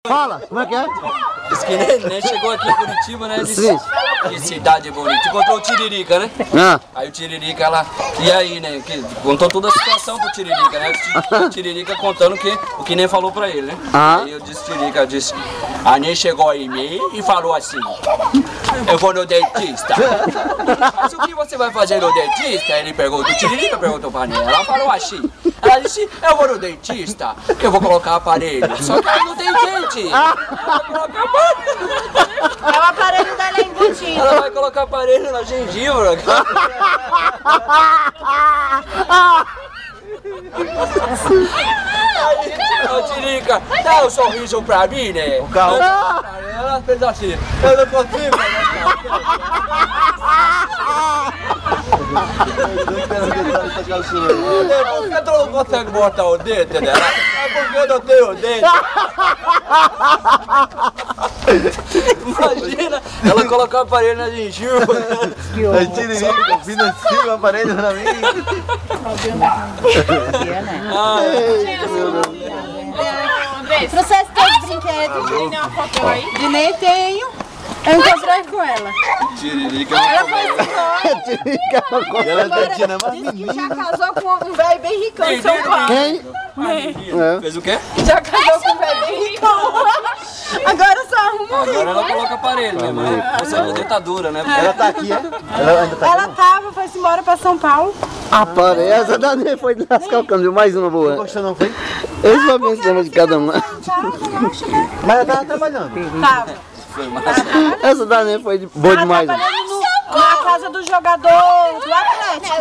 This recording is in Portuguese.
Fala, como é que é? Diz que nem chegou aqui em Curitiba, né? Sim. Que cidade bonita. Encontrou o Tiririca, né? Ah. Aí o Tiririca, ela... E aí, né? Contou toda a situação pro Tiririca, né? O Tiririca contando o que nem falou pra ele, né? Ah. Aí eu disse, Tiririca disse... A nem chegou em mim e falou assim... Eu vou no dentista. Mas o que você vai fazer no dentista? Ele perguntou, o Tiririca perguntou pra ela. Ela falou assim... Ela disse, eu vou no dentista, que eu vou colocar aparelho. Só que aí não tem dente. É o aparelho dela embutido. Ela vai colocar aparelho na gengiva. Aí, ô Tiririca, dá um sorriso pra mim, né? Ela fez assim, eu não consigo. Por que tu não consegue botar o dente dela? É porque eu não tenho dente. Imagina, ela colocar o aparelho na gengiva. Aí Tiririca, financia o aparelho pra mim. Processo de brinquedo. Tem uma foto aí? De nem tenho. Eu encontrei com ela. Tiririca. Ela foi embora. Tiririca, ela é dentina, mas Disse que já casou com um velho bem ricão em São Paulo. quem? Fez o quê? Já casou com um velho bem ricão. Agora só arruma um Agora ela rico. coloca aparelho mesmo, né? Você é dentadura, né? Ela tá aqui, é? Ela ainda tá Ela aqui? tava, foi-se embora pra São Paulo. Aparece, essa dani foi lascar o câmbio, mais uma boa. Gostou não foi? Esse foi bem cima de cada uma. Mas ela tava trabalhando. Tava. Essa dani foi boa demais. Trabalhando na casa do jogador do Atlético.